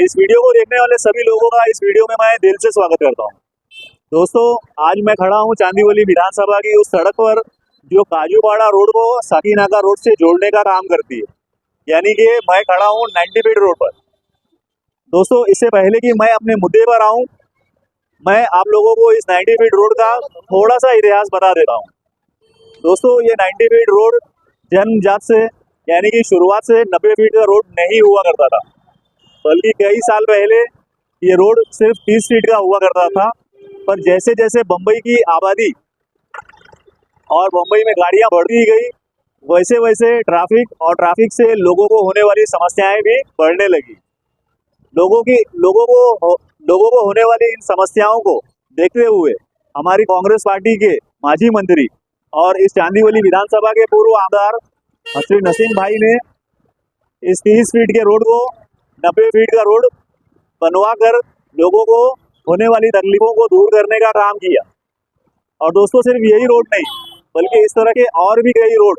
इस वीडियो को देखने वाले सभी लोगों का इस वीडियो में मैं दिल से स्वागत करता हूं। दोस्तों, आज मैं खड़ा हूं चांदीवली विधानसभा की उस सड़क पर जो काजूपाड़ा रोड को साकीनाका रोड से जोड़ने का काम करती है, यानी कि मैं खड़ा हूं 90 फीट रोड पर। दोस्तों, इससे पहले कि मैं अपने मुद्दे पर आऊं, मैं आप लोगों को इस 90 फीट रोड का थोड़ा सा इतिहास बता देता हूँ। दोस्तों, ये 90 फीट रोड जन्मजात से यानी कि शुरुआत से 90 फीट का रोड नहीं हुआ करता था, बल्कि कई साल पहले ये रोड सिर्फ 30 फीट का हुआ करता था। पर जैसे जैसे बम्बई की आबादी और बम्बई में गाड़ियां बढ़ती गई, वैसे वैसे ट्रैफिक से लोगों को होने वाली समस्याएं भी बढ़ने लगी। लोगों को होने वाली इन समस्याओं को देखते हुए हमारी कांग्रेस पार्टी के माजी मंत्री और इस चांदीवली विधानसभा के पूर्व आमदार श्री नसीम भाई ने इस 30 फीट के रोड को 90 फीट का रोड बनवा कर लोगों को होने वाली तकलीफों को दूर करने का काम किया। और दोस्तों, सिर्फ यही रोड नहीं, बल्कि इस तरह के और भी कई रोड,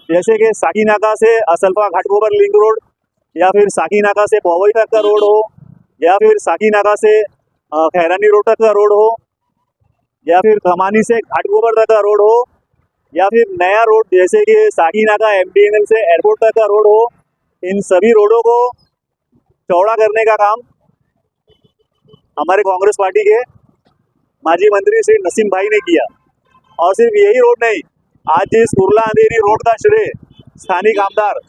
जैसे कि साकीनाका से असल्फा घाटकोपर लिंक रोड, या फिर साकीनाका से पवई तक का रोड हो, या फिर साकीनाका से खैरानी रोड तक का रोड हो, या फिर कमानी से घाटकोपर तक का रोड हो, या फिर नया रोड जैसे कि साकीनाका MDNL से एयरपोर्ट तक का रोड हो, इन सभी रोडों को चौड़ा करने का काम हमारे कांग्रेस पार्टी के माजी मंत्री श्री नसीम भाई ने किया। और सिर्फ यही रोड नहीं, आज जिस कुर्ला अंधेरी रोड का श्रेय स्थानीय आमदार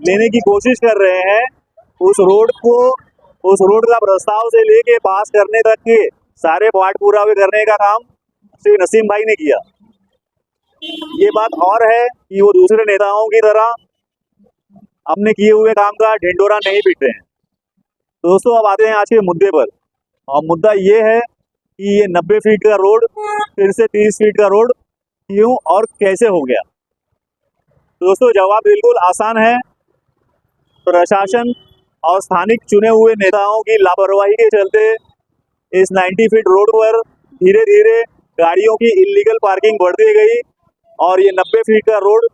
लेने की कोशिश कर रहे हैं, उस रोड का प्रस्ताव से लेके पास करने तक के सारे पाठ पुरावे करने का काम श्री नसीम भाई ने किया। ये बात और है कि वो दूसरे नेताओं की तरह अपने किए हुए काम का ढिंडोरा नहीं पीट रहे हैं। दोस्तों, अब आते हैं आज के मुद्दे पर, और मुद्दा ये है कि ये 90 फीट का रोड फिर से 30 फीट का रोड क्यों और कैसे हो गया। दोस्तों, जवाब बिल्कुल आसान है। प्रशासन और स्थानिक चुने हुए नेताओं की लापरवाही के चलते इस 90 फीट रोड पर धीरे धीरे गाड़ियों की इल्लीगल पार्किंग बढ़ती गई और ये 90 फीट का रोड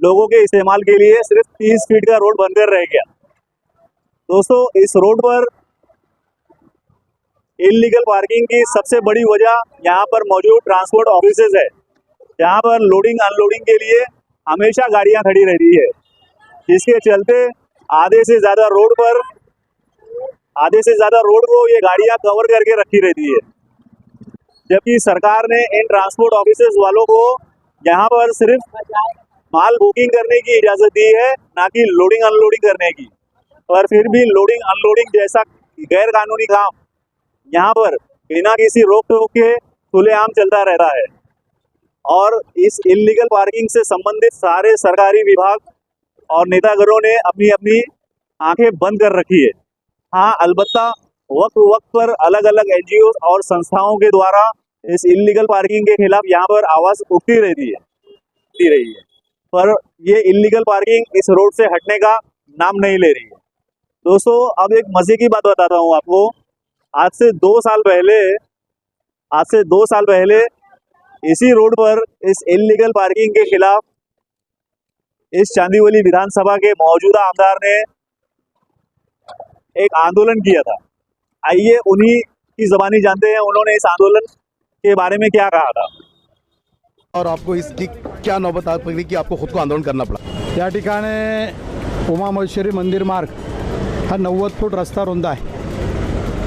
लोगों के इस्तेमाल के लिए सिर्फ 30 फीट का रोड बनकर रह गया। दोस्तों, इस रोड पर इल्लीगल पार्किंग की सबसे बड़ी वजह यहाँ पर मौजूद ट्रांसपोर्ट ऑफिसेज है, जहाँ पर लोडिंग अनलोडिंग के लिए हमेशा गाड़ियाँ खड़ी रहती है, जिसके चलते आधे से ज़्यादा रोड को ये गाड़ियाँ कवर करके रखी रहती है। जबकि सरकार ने इन ट्रांसपोर्ट ऑफिसेज वालों को यहाँ पर सिर्फ माल बुकिंग करने की इजाज़त दी है, ना कि लोडिंग अनलोडिंग करने की। पर फिर भी लोडिंग अनलोडिंग जैसा गैर कानूनी काम यहाँ पर बिना किसी रोक टोक के खुलेआम चलता रहता है। और इस इल्लीगल पार्किंग से संबंधित सारे सरकारी विभाग और नेतागणों ने अपनी अपनी आंखें बंद कर रखी है। हाँ, अलबत्ता वक्त पर अलग अलग NGO और संस्थाओं के द्वारा इस इल्लीगल पार्किंग के खिलाफ यहाँ पर आवाज़ उठती रही है, पर ये इल्लीगल पार्किंग इस रोड से हटने का नाम नहीं ले रही है। दोस्तों, अब एक मजे की बात बताता हूँ आपको। आज से 2 साल पहले इसी रोड पर इस इल्लीगल पार्किंग के खिलाफ इस चांदीवली विधानसभा के मौजूदा आमदार ने एक आंदोलन किया था। आइए उन्हीं की ज़बानी जानते हैं उन्होंने इस आंदोलन के बारे में क्या कहा था। और आपको इसकी क्या नौबत आ पड़ी कि आपको खुद को आंदोलन करना पड़ा? या ठिकाणी उमामहेश्वरी मंदिर मार्ग हा 90 फूट रस्ता रुंद आहे,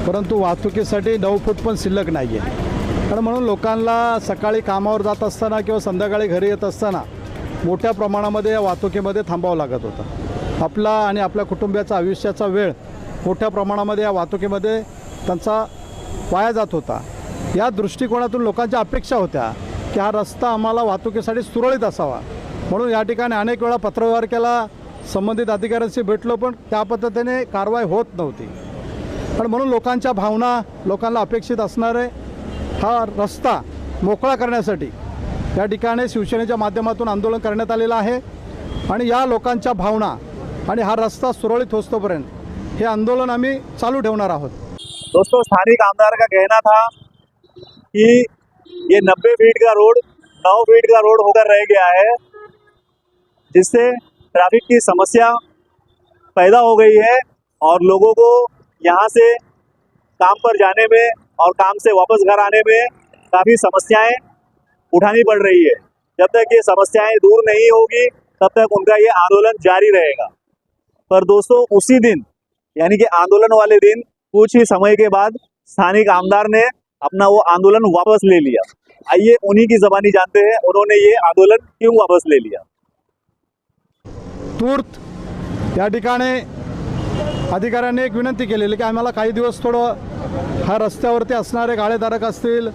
परंतु वाहतुकीसाठी 9 फूट पण शिल्लक नाही आहे। आणि म्हणून लोकांना सकाळी कामावर जात असताना किंवा संध्याकाळी घरी येत असताना मोठ्या प्रमाणामध्ये या वाहतुकीमध्ये थांबावं लागत होतं। आपला आणि आपल्या कुटुंबाचा आयुष्याचा वेळ मोठ्या प्रमाणामध्ये या वाहतुकीमध्ये त्यांचा वाया जात होता। या दृष्टिकोनातून लोकांच्या अपेक्षा होत्या की हा रस्ता आम्हाला वाहतुकीसाठी सुरळीत असावा, म्हणून या ठिकाणी अनेक वेळा पत्रव्यवहार केला, संबंधित अधिकाऱ्यांशी भेटलो, पण त्या पद्धतीने कारवाई होत नव्हती। पण म्हणून लोकांच्या भावना, लोकांना अपेक्षित असणारे हा रस्ता मोकळा करण्यासाठी या ठिकाणी शिवसेनेच्या माध्यमातून आंदोलन करण्यात आलेलं आहे। आणि या लोकांच्या भावना आणि हा रस्ता सुरळीत होईपर्यंत हे आंदोलन आम्ही चालू ठेवणार आहोत। दोस्तों, स्थानिक आमदार का कहना था कि ये 90 फीट का रोड 9 फीट का रोड होकर रह गया है, जिससे ट्रैफिक की समस्या पैदा हो गई है और लोगों को यहाँ से काम पर जाने में और काम से वापस घर आने में काफ़ी समस्याएं उठानी पड़ रही है। जब तक ये समस्याएं दूर नहीं होगी तब तक उनका ये आंदोलन जारी रहेगा। पर दोस्तों उसी दिन यानी कि आंदोलन वाले दिन कुछ ही समय के बाद स्थानिक आमदार ने अपना वो आंदोलन वापस ले लिया। आइए उन्हीं की ज़बानी जानते हैं उन्होंने ये आंदोलन क्यों वापस ले लिया। तूर्त या ठिकाणी अधिकाऱ्यांनी एक विनंती केलेली की आम्हाला काही दिवस थोडं हा रस्त्यावरती असणारे गाळेधारक असतील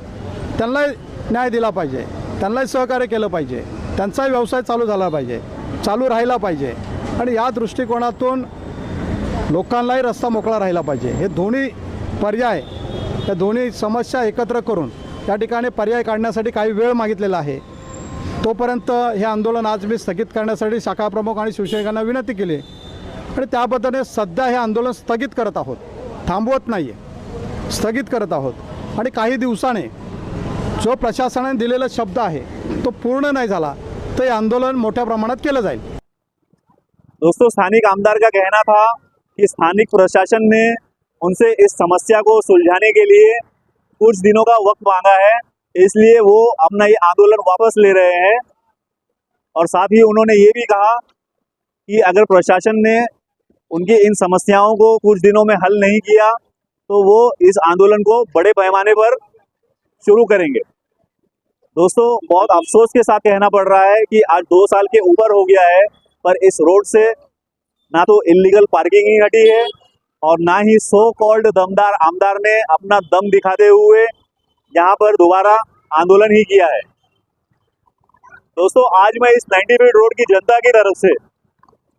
त्यांनाही न्याय दिला पाहिजे, त्यांनाही सहकार्य केलं पाहिजे, त्यांचाही व्यवसाय चालू झाला पाहिजे, चालू राहिला पाहिजे आणि या दृष्टिकोनातून लोकांनाही रस्ता मोकळा राहिला पाहिजे। हे दोन्ही पर्याय, या दोन्ही समस्या एकत्र करून या ठिकाणी पर्याय काढण्यासाठी काही वेळ मागितलेला आहे। तोपर्यंत हे आंदोलन आज मी स्थगित करण्यासाठी शाखा प्रमुख आणि शिवसैनिकांना विनंती केली आणि त्या पद्धतीने सध्या हे आंदोलन स्थगित करत आहोत, थांबवत नाही आहे, स्थगित करत आहोत आणि काही दिवसाने जो प्रशासनाने दिलेला शब्द आहे तो पूर्ण नाही झाला तर हे आंदोलन मोठ्या प्रमाणात केलं जाईल। दोस्तों स्थानिक आमदार का कहना था कि स्थानिक प्रशासन ने उनसे इस समस्या को सुलझाने के लिए कुछ दिनों का वक्त मांगा है, इसलिए वो अपना ये आंदोलन वापस ले रहे हैं। और साथ ही उन्होंने ये भी कहा कि अगर प्रशासन ने उनकी इन समस्याओं को कुछ दिनों में हल नहीं किया तो वो इस आंदोलन को बड़े पैमाने पर शुरू करेंगे। दोस्तों बहुत अफसोस के साथ कहना पड़ रहा है कि आज 2 साल के ऊपर हो गया है पर इस रोड से ना तो इल्लीगल पार्किंग ही हटी है और ना ही सो कॉल्ड दमदार आमदार ने अपना दम दिखाते हुए यहाँ पर दोबारा आंदोलन ही किया है। दोस्तों आज मैं इस 90 फीट रोड की जनता की तरफ से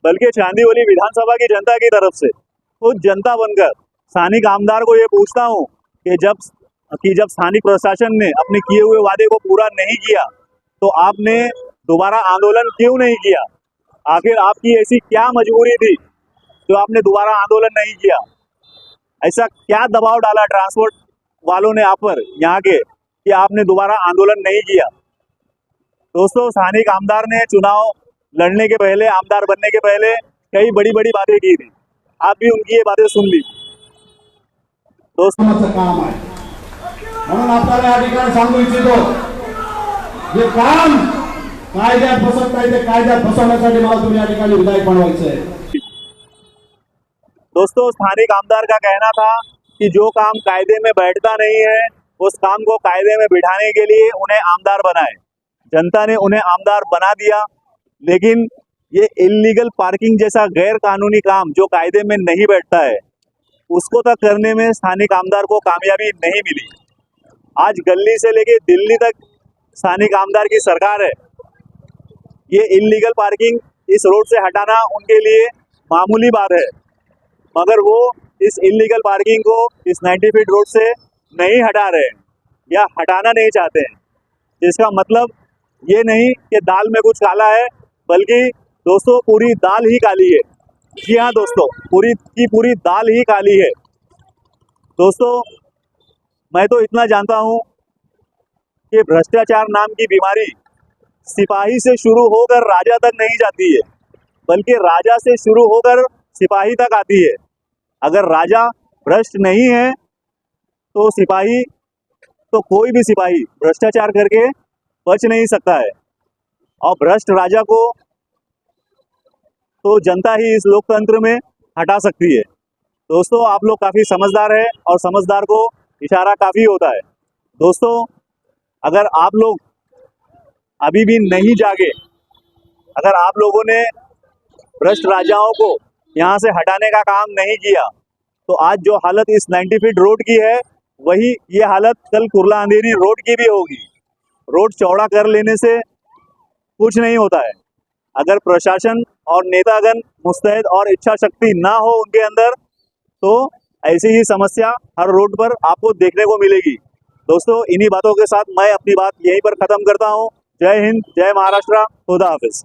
बल्कि चांदीवली विधानसभा की जनता की तरफ से खुद जनता बनकर स्थानिक आमदार को ये पूछता हूँ कि जब स्थानिक प्रशासन ने अपने किए हुए वादे को पूरा नहीं किया तो आपने दोबारा आंदोलन क्यों नहीं किया? आखिर आपकी ऐसी क्या मजबूरी थी जो आपने दोबारा आंदोलन नहीं किया? ऐसा क्या दबाव डाला ट्रांसपोर्ट वालों ने आप पर यहाँ के कि आपने दोबारा आंदोलन नहीं किया? दोस्तों स्थानिक आमदार ने चुनाव लड़ने के पहले, आमदार बनने के पहले कई बड़ी बड़ी बातें की थी, आप भी उनकी ये बातें सुन ली। दोस्तों काम आहे म्हणून आपल्याला या ठिकाणी सांगू इच्छितो हे काम कायद्यात बसत नाही ते कायद्यात बसवण्यासाठी मला तुम्ही या ठिकाणी विधायक बनवायचं आहे। दोस्तों स्थानिक आमदार का कहना था कि जो काम कायदे में बैठता नहीं है उस काम को कायदे में बिठाने के लिए उन्हें आमदार बनाए। जनता ने उन्हें आमदार बना दिया, लेकिन ये इल्लीगल पार्किंग जैसा गैर कानूनी काम जो कायदे में नहीं बैठता है उसको तक करने में स्थानिक आमदार को कामयाबी नहीं मिली। आज गली से लेके दिल्ली तक स्थानिक आमदार की सरकार है। ये इल्लीगल पार्किंग इस रोड से हटाना उनके लिए मामूली बात है, मगर वो इस इल्लीगल पार्किंग को इस 90 फीट रोड से नहीं हटा रहे हैं या हटाना नहीं चाहते हैं, जिसका मतलब ये नहीं कि दाल में कुछ काला है, बल्कि दोस्तों पूरी दाल ही काली है। जी हाँ दोस्तों, पूरी की पूरी दाल ही काली है। दोस्तों मैं तो इतना जानता हूँ कि भ्रष्टाचार नाम की बीमारी सिपाही से शुरू होकर राजा तक नहीं जाती है, बल्कि राजा से शुरू होकर सिपाही तक आती है। अगर राजा भ्रष्ट नहीं है तो सिपाही, तो कोई भी सिपाही भ्रष्टाचार करके बच नहीं सकता है। और भ्रष्ट राजा को तो जनता ही इस लोकतंत्र में हटा सकती है। दोस्तों आप लोग काफ़ी समझदार हैं और समझदार को इशारा काफ़ी होता है। दोस्तों अगर आप लोग अभी भी नहीं जागे, अगर आप लोगों ने भ्रष्ट राजाओं को यहाँ से हटाने का काम नहीं किया तो आज जो हालत इस 90 फीट रोड की है वही ये हालत कल कुर्ला अंधेरी रोड की भी होगी। रोड चौड़ा कर लेने से कुछ नहीं होता है। अगर प्रशासन और नेतागण मुस्तैद और इच्छा शक्ति ना हो उनके अंदर तो ऐसी ही समस्या हर रोड पर आपको देखने को मिलेगी। दोस्तों इन्हीं बातों के साथ मैं अपनी बात यहीं पर ख़त्म करता हूँ। जय हिंद, जय महाराष्ट्र, खुदा हाफिज।